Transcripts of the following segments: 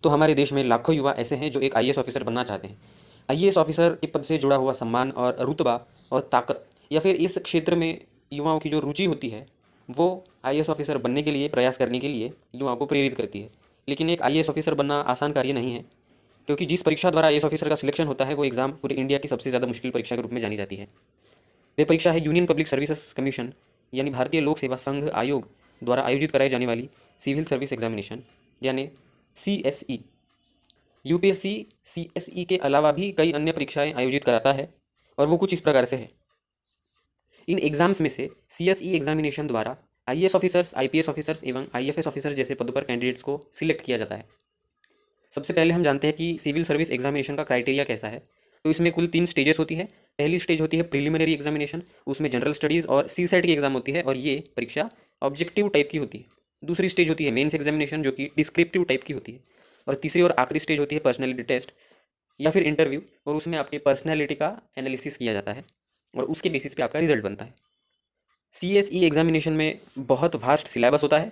तो हमारे देश में लाखों युवा ऐसे हैं जो एक आईएएस ऑफिसर बनना चाहते हैं। आईएएस ऑफिसर के पद से जुड़ा हुआ सम्मान और रुतबा और ताकत, या फिर इस क्षेत्र में युवाओं की जो रुचि होती है, वो आईएएस ऑफिसर बनने के लिए, प्रयास करने के लिए युवाओं को प्रेरित करती है। लेकिन एक आईएएस ऑफिसर बनना आसान कार्य नहीं है, क्योंकि जिस परीक्षा द्वारा आईएएस ऑफिसर का सिलेक्शन होता है वो एग्ज़ाम पूरे इंडिया की सबसे ज़्यादा मुश्किल परीक्षा के रूप में जानी जाती है। वे परीक्षा है यूनियन पब्लिक सर्विसेज कमीशन यानी भारतीय लोक सेवा संघ आयोग द्वारा आयोजित कराई जाने वाली सिविल सर्विस एग्जामिनेशन यानी CSE। यूपीएससी CSE के अलावा भी कई अन्य परीक्षाएं आयोजित कराता है, और वो कुछ इस प्रकार से है। इन एग्जाम्स में से CSE एग्जामिनेशन द्वारा आईएएस ऑफिसर्स, आईपीएस ऑफिसर्स एवं आईएफएस ऑफिसर्स जैसे पदों पर कैंडिडेट्स को सिलेक्ट किया जाता है। सबसे पहले हम जानते हैं कि सिविल सर्विस एग्जामिनेशन का क्राइटेरिया कैसा है। तो इसमें कुल 3 स्टेजेस होती है। पहली स्टेज होती है प्रिलिमिनरी एग्जामिनेशन, उसमें जनरल स्टडीज़ और CSAT की एग्जाम होती है, और ये परीक्षा ऑब्जेक्टिव टाइप की होती है। दूसरी स्टेज होती है मेंस एग्जामिनेशन, जो कि डिस्क्रिप्टिव टाइप की होती है। और तीसरी और आखिरी स्टेज होती है पर्सनैलिटी टेस्ट या फिर इंटरव्यू, और उसमें आपके पर्सनैलिटी का एनालिसिस किया जाता है और उसके बेसिस पे आपका रिजल्ट बनता है। CSE एग्जामिनेशन में बहुत वास्ट सिलेबस होता है।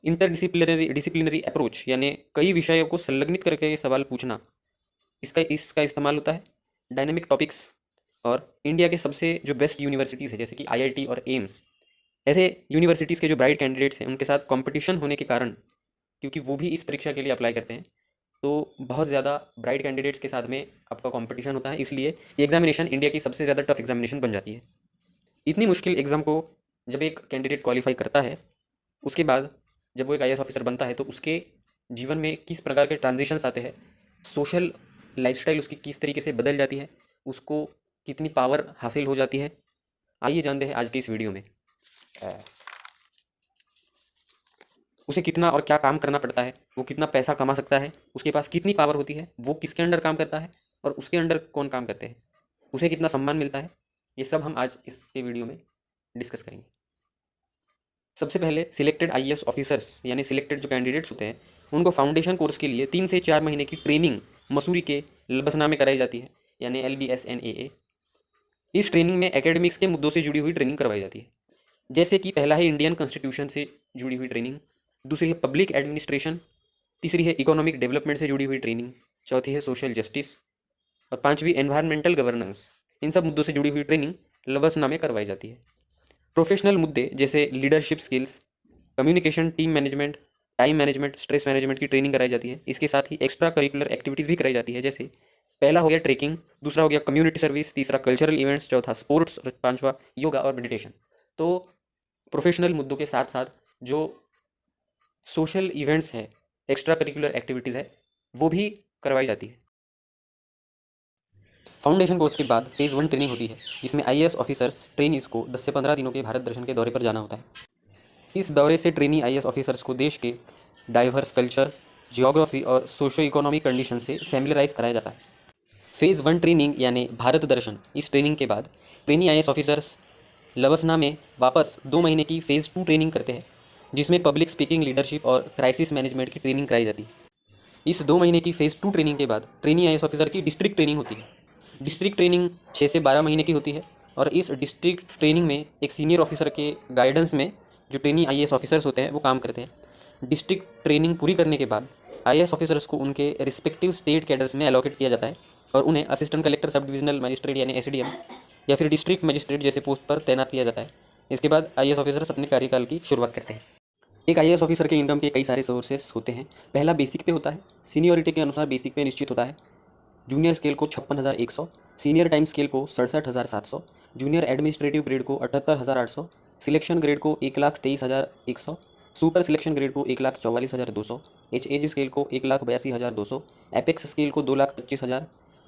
डिसिप्लिनरी अप्रोच यानी कई विषयों को संलग्नित करके सवाल पूछना, इसका इसका इस्तेमाल होता है। डायनेमिक टॉपिक्स और इंडिया के सबसे जो बेस्ट यूनिवर्सिटीज़ है जैसे कि IIT और एम्स, ऐसे यूनिवर्सिटीज़ के जो ब्राइट कैंडिडेट्स हैं उनके साथ कंपटीशन होने के कारण, क्योंकि वो भी इस परीक्षा के लिए अप्लाई करते हैं, तो बहुत ज़्यादा ब्राइट कैंडिडेट्स के साथ में आपका कंपटीशन होता है। इसलिए ये एग्जामिनेशन इंडिया की सबसे ज़्यादा टफ एग्जामिनेशन बन जाती है। इतनी मुश्किल एग्ज़ाम को जब एक कैंडिडेट क्वालिफाई करता है, उसके बाद जब वो एक आईएएस ऑफिसर बनता है तो उसके जीवन में किस प्रकार के ट्रांजिशंस आते हैं, सोशल लाइफस्टाइल उसकी किस तरीके से बदल जाती है, उसको कितनी पावर हासिल हो जाती है, आइए जानते हैं आज की इस वीडियो में। उसे कितना और क्या काम करना पड़ता है, वो कितना पैसा कमा सकता है, उसके पास कितनी पावर होती है, वो किसके अंडर काम करता है और उसके अंडर कौन काम करते हैं, उसे कितना सम्मान मिलता है, ये सब हम आज इसके वीडियो में डिस्कस करेंगे। सबसे पहले सिलेक्टेड आईएएस ऑफिसर्स यानी सिलेक्टेड जो कैंडिडेट्स होते हैं उनको फाउंडेशन कोर्स के लिए 3 से 4 महीने की ट्रेनिंग मसूरी के लबसना में कराई जाती है यानी LBSNAA। इस ट्रेनिंग में एकेडमिक्स के मुद्दों से जुड़ी हुई ट्रेनिंग करवाई जाती है, जैसे कि पहला है इंडियन कॉन्स्टिट्यूशन से जुड़ी हुई ट्रेनिंग, दूसरी है पब्लिक एडमिनिस्ट्रेशन, तीसरी है इकोनॉमिक डेवलपमेंट से जुड़ी हुई ट्रेनिंग, चौथी है सोशल जस्टिस, और पांचवी एनवायरमेंटल गवर्नेंस। इन सब मुद्दों से जुड़ी हुई ट्रेनिंग लबसना में करवाई जाती है। प्रोफेशनल मुद्दे जैसे leadership skills, communication, team management, time management, stress management की ट्रेनिंग कराई जाती है। इसके साथ ही एक्स्ट्रा करिकुलर एक्टिविटीज़ भी कराई जाती है, जैसे पहला हो गया ट्रेकिंग, दूसरा हो गया कम्युनिटी सर्विस, तीसरा कल्चरल इवेंट्स, चौथा स्पोर्ट्स और पांचवा योगा और मेडिटेशन। तो प्रोफेशनल मुद्दों के साथ साथ जो सोशल इवेंट्स है, एक्स्ट्रा करिकुलर एक्टिविटीज़ है, वो भी करवाई जाती है। फाउंडेशन कोर्स के बाद फेज़ 1 ट्रेनिंग होती है, जिसमें आईएएस ऑफिसर्स ट्रेनीज़ को 10 से 15 दिनों के भारत दर्शन के दौरे पर जाना होता है। इस दौरे से ट्रेनी आईएएस ऑफिसर्स को देश के डाइवर्स कल्चर, जियोग्राफी और सोशो इकोनॉमिक कंडीशन से फैमिलराइज कराया जाता है। फेज़ 1 ट्रेनिंग यानी भारत दर्शन, इस ट्रेनिंग के बाद ट्रेनी आईएएस ऑफिसर्स लवसना में वापस 2 महीने की फेज़ 2 ट्रेनिंग करते हैं, जिसमें पब्लिक स्पीकिंग, लीडरशिप और क्राइसिस मैनेजमेंट की ट्रेनिंग कराई जाती है। इस 2 महीने की फेज़ 2 ट्रेनिंग के बाद ट्रेनी आईएएस ऑफिसर की डिस्ट्रिक्ट ट्रेनिंग होती है। डिस्ट्रिक्ट ट्रेनिंग 6 से 12 महीने की होती है, और इस डिस्ट्रिक्ट ट्रेनिंग में एक सीनियर ऑफिसर के गाइडेंस में जो ट्रेनी आईएएस ऑफिसर्स होते हैं वो काम करते हैं। डिस्ट्रिक्ट ट्रेनिंग पूरी करने के बाद आईएएस ऑफिसर्स को उनके रिस्पेक्टिव स्टेट कैडर्स में एलोकेट किया जाता है, और उन्हें असिस्टेंट कलेक्टर, सब डिविजनल मजिस्ट्रेट यानी ACDM या फिर डिस्ट्रिक्ट मजिस्ट्रेट जैसे पोस्ट पर तैनात किया जाता है। इसके बाद आईएएस ऑफिसर्स अपने कार्यकाल की शुरुआत करते हैं। एक आईएएस ऑफिसर के इनकम के कई सारे सोर्सेस होते हैं। पहला बेसिक पे होता है, सीनियरिटी के अनुसार बेसिक पे निश्चित होता है। जूनियर स्केल को 56,100, सीनियर टाइम स्केल को 67,700, जूनियर एडमिनिस्ट्रेटिव ग्रेड को 78,800, सिलेक्शन ग्रेड को 1,23,100, सुपर सिलेक्शन ग्रेड को 1,44,200, एज स्केल को 1,82,200, एपेक्स स्केल को 2,25,000,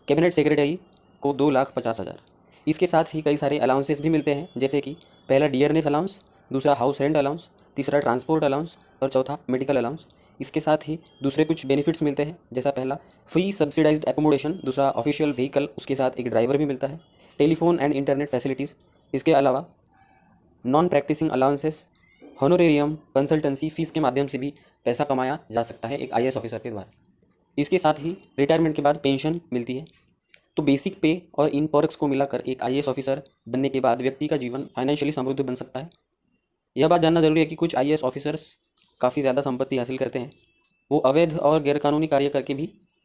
कैबिनेट सेक्रेटरी को 2,50,000। इसके साथ ही कई सारे अलाउंसेस भी मिलते हैं, जैसे कि पहला डियरनेस अलाउंस, दूसरा हाउस रेंट अलाउंस, तीसरा ट्रांसपोर्ट अलाउंस और चौथा मेडिकल अलाउंस। इसके साथ ही दूसरे कुछ बेनिफिट्स मिलते हैं, जैसा पहला फ्री सब्सिडाइज्ड एकोमोडेशन, दूसरा ऑफिशियल व्हीकल, उसके साथ एक ड्राइवर भी मिलता है, टेलीफोन एंड इंटरनेट फैसिलिटीज़। इसके अलावा non practicing allowances, honorarium, consultancy fees के माध्यम से भी पैसा कमाया जा सकता है एक आईएएस ऑफिसर के द्वारा। इसके साथ ही रिटायरमेंट के बाद पेंशन मिलती है। तो बेसिक पे और इन पर्क्स को मिलाकर एक आईएएस ऑफिसर बनने के बाद व्यक्ति का जीवन फाइनेंशियली समृद्ध बन सकता है। यह बात जानना जरूरी है कि कुछ आईएएस ऑफिसर्स काफ़ी ज़्यादा संपत्ति हासिल करते हैं। वो अवैध और गैरकानूनी कार्य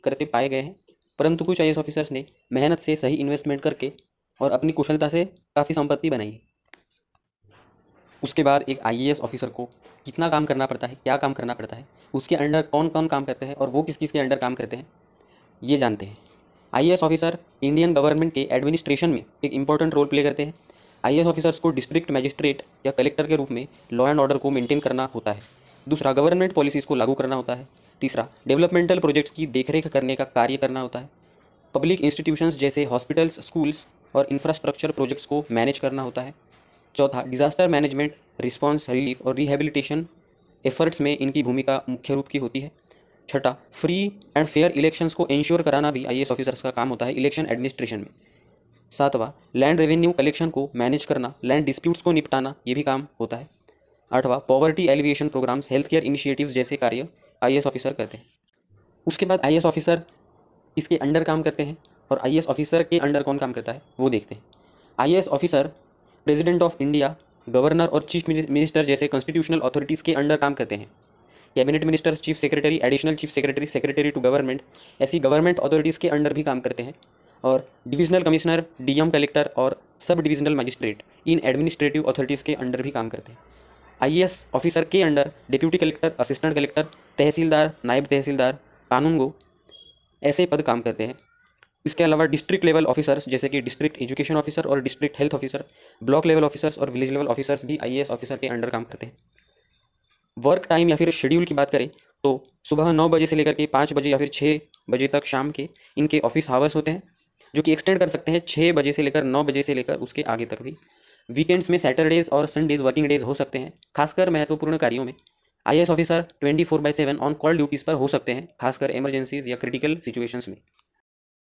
करते पाए गए हैं, परंतु कुछ आईएएस ऑफिसर्स ने मेहनत से सही इन्वेस्टमेंट करके और अपनी कुशलता से काफ़ी संपत्ति बनाई है। उसके बाद एक आईएएस ऑफिसर को कितना काम करना पड़ता है, क्या काम करना पड़ता है, उसके अंडर कौन कौन काम करते हैं और वो किस किस के अंडर काम करते हैं, ये जानते हैं। आईएएस ऑफिसर इंडियन गवर्नमेंट के एडमिनिस्ट्रेशन में एक इंपॉर्टेंट रोल प्ले करते हैं। आईएएस ऑफिसर्स को डिस्ट्रिक्ट मजिस्ट्रेट या कलेक्टर के रूप में लॉ एंड ऑर्डर को मेंटेन करना होता है। दूसरा, गवर्नमेंट पॉलिसीज़ को लागू करना होता है। तीसरा, डेवलपमेंटल प्रोजेक्ट्स की देखरेख करने का कार्य करना होता है। पब्लिक इंस्टीट्यूशंस जैसे हॉस्पिटल्स, स्कूल्स और इंफ्रास्ट्रक्चर प्रोजेक्ट्स को मैनेज करना होता है। चौथा, डिजास्टर मैनेजमेंट, रिस्पांस, रिलीफ और रिहेबिलिटेशन एफर्ट्स में इनकी भूमिका मुख्य रूप की होती है। छठा, फ्री एंड फेयर इलेक्शंस को इंश्योर कराना भी आईएएस ऑफिसर्स का काम होता है इलेक्शन एडमिनिस्ट्रेशन में। सातवां, लैंड रेवेन्यू कलेक्शन को मैनेज करना, लैंड डिस्प्यूट्स को निपटाना, ये भी काम होता है। आठवां, poverty alleviation programmes, health care initiatives जैसे कार्य आईएएस ऑफिसर करते हैं। उसके बाद आईएएस ऑफिसर इसके अंडर काम करते हैं, और आईएएस ऑफिसर के अंडर कौन काम करता है वो देखते हैं। IAS officer President of India, governor और चीफ मिनिस्टर जैसे कॉन्स्टिट्यूशनल अथॉरिटीज़ के अंडर काम करते हैं। Cabinet minister, chief secretary, additional chief secretary, secretary to government, ऐसी गवर्नमेंट अथॉरिटीज़ के अंडर भी काम करते हैं। और डिविजनल कमिश्नर, डीएम, कलेक्टर और सब डिविजनल मजिस्ट्रेट इन एडमिनिस्ट्रेटिव अथॉरिटीज़ के अंडर भी काम करते हैं। आईएएस ऑफिसर के under deputy collector, assistant collector, tehsildar, naib tehsildar, कानूनगो ऐसे पद काम करते हैं। इसके अलावा डिस्ट्रिक्ट लेवल ऑफिसर्स जैसे कि डिस्ट्रिक्ट एजुकेशन ऑफिसर और district health officer, block level officers और विलेज लेवल ऑफिसर्स भी आईएएस ऑफिसर के अंडर काम करते हैं। वर्क टाइम या फिर शेड्यूल की बात करें तो सुबह 9 बजे से लेकर के 5 बजे या फिर 6 बजे तक शाम के इनके ऑफिस आवर्स होते हैं, जो कि एक्सटेंड कर सकते हैं 6 बजे से लेकर 9 बजे से लेकर उसके आगे तक भी। वीकेंड्स में सैटरडेज और संडेज वर्किंग डेज हो सकते हैं। खासकर महत्वपूर्ण कार्यों में IAS officer 24/7 on call duties पर हो सकते हैं, खासकर इमरजेंसीज या क्रिटिकल सिचुएशंस में।